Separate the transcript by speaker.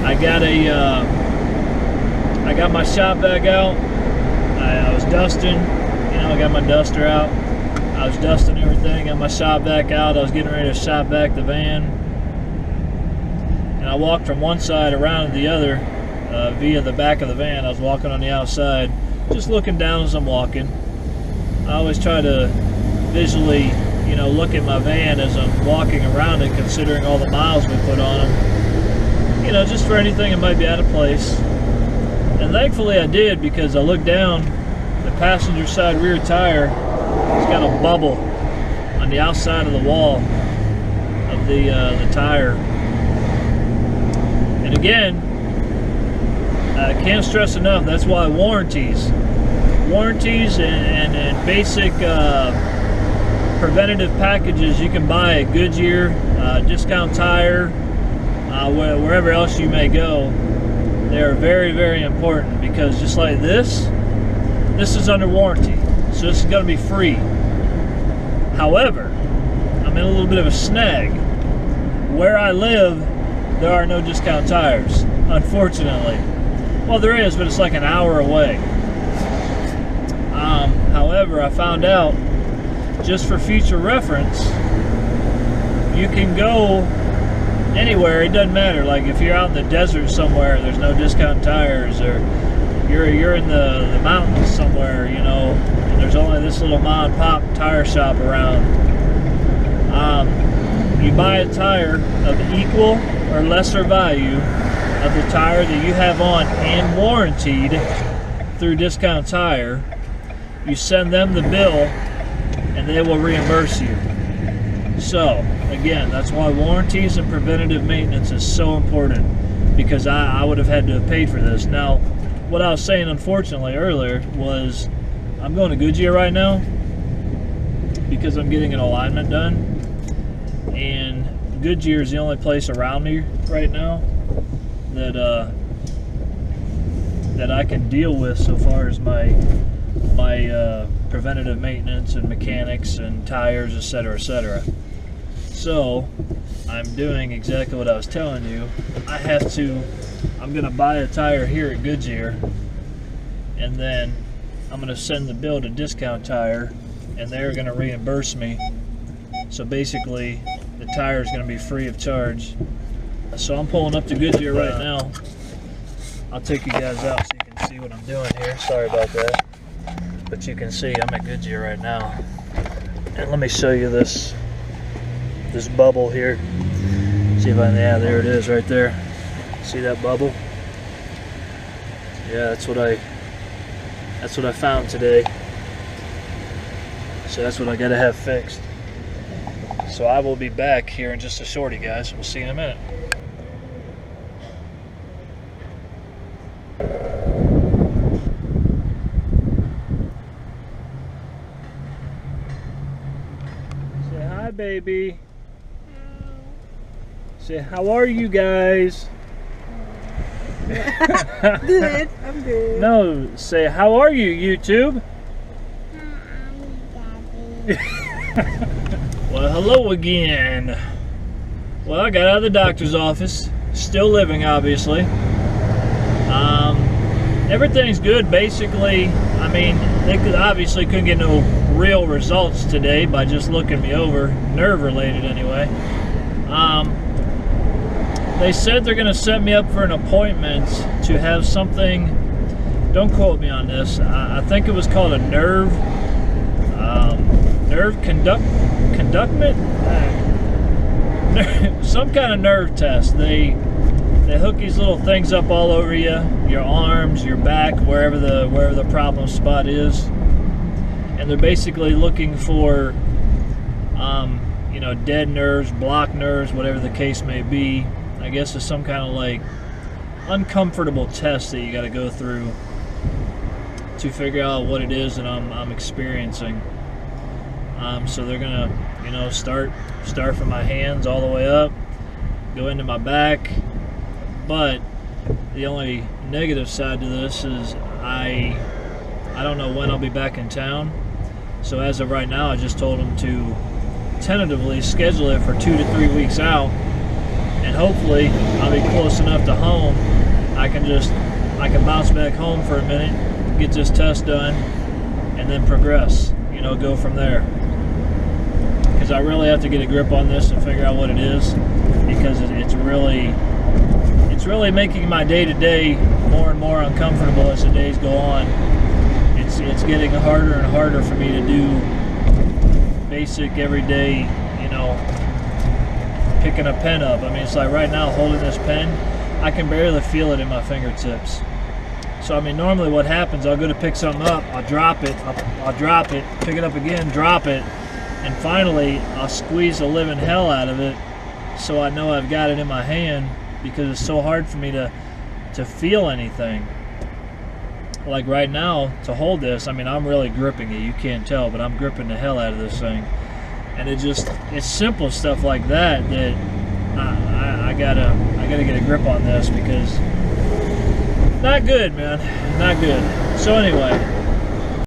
Speaker 1: I got my shop vac out. I was dusting, I got my duster out. I was dusting everything, got my shop vac out. I was getting ready to shop vac the van. And I walked from one side around to the other via the back of the van. I was walking on the outside, just looking down as I'm walking. I always try to visually, look at my van as I'm walking around it, considering all the miles we put on them. Just for anything that might be out of place. And thankfully I did, because I looked down, the passenger side rear tire has got a bubble on the outside of the wall of the tire. And again, I can't stress enough, that's why warranties and basic preventative packages you can buy at Goodyear, Discount Tire, wherever else you may go, they are very, very important, because just like this is under warranty, so this is going to be free. However, I'm in a little bit of a snag. Where I live, there are no Discount Tires, unfortunately. Well, there is, but it's like an hour away. However, I found out, just for future reference, you can go anywhere. It doesn't matter. Like if you're out in the desert somewhere, there's no Discount Tires, or you're in the mountains somewhere, and there's only this little mom and pop tire shop around. You buy a tire of equal or lesser value of the tire that you have on and warranted through Discount Tire. You send them the bill and they will reimburse you. So again, that's why warranties and preventative maintenance is so important, because I would have had to have paid for this. Now, what I was saying unfortunately earlier was I'm going to Goodyear right now because I'm getting an alignment done, and Goodyear is the only place around me right now that I can deal with so far as my preventative maintenance and mechanics and tires, etc., etc. So I'm doing exactly what I was telling you. I'm gonna buy a tire here at Goodyear, and then I'm gonna send the bill to Discount Tire, and they're gonna reimburse me. So basically the tire is gonna be free of charge. So I'm pulling up to Goodyear right now. I'll take you guys out so you can see what I'm doing here. Sorry about that, but you can see I'm at Goodyear right now. And let me show you this bubble here. See if I can, yeah, there it is right there. See that bubble? Yeah, that's what I found today. So that's what I gotta have fixed. So I will be back here in just a shorty, guys. We'll see you in a minute. Say hi, baby. Say, how are you guys?
Speaker 2: Good, I'm good.
Speaker 1: No, say, how are you, YouTube? Well, hello again. Well, I got out of the doctor's office. Still living, obviously. Everything's good, basically. I mean, they obviously couldn't get no real results today by just looking me over, nerve-related anyway. They said they're going to set me up for an appointment to have something, don't quote me on this, I think it was called a nerve conductment? Some kind of nerve test. They hook these little things up all over you, your arms, your back, wherever the problem spot is, and they're basically looking for dead nerves, blocked nerves, whatever the case may be. I guess it's some kind of like uncomfortable test that you got to go through to figure out what it is that I'm experiencing. So they're gonna, start from my hands all the way up, go into my back. But the only negative side to this is I don't know when I'll be back in town. So as of right now, I just told them to tentatively schedule it for 2 to 3 weeks out. and hopefully I'll be close enough to home. I can bounce back home for a minute, get this test done, and then progress, you know, go from there. Because I really have to get a grip on this and figure out what it is, because it's really making my day-to-day more and more uncomfortable as the days go on. It's getting harder and harder for me to do basic everyday, you know, picking a pen up. I mean, it's like right now holding this pen, I can barely feel it in my fingertips. So I mean, normally what happens, I'll go to pick something up, I'll drop it, I'll drop it, pick it up again, drop it, and finally I'll squeeze the living hell out of it so I know I've got it in my hand, because it's so hard for me to feel anything. Like right now, to hold this, I mean, I'm really gripping it, you can't tell, but I'm gripping the hell out of this thing. And it's simple stuff like that I gotta get a grip on this, because not good, man, not good. So anyway,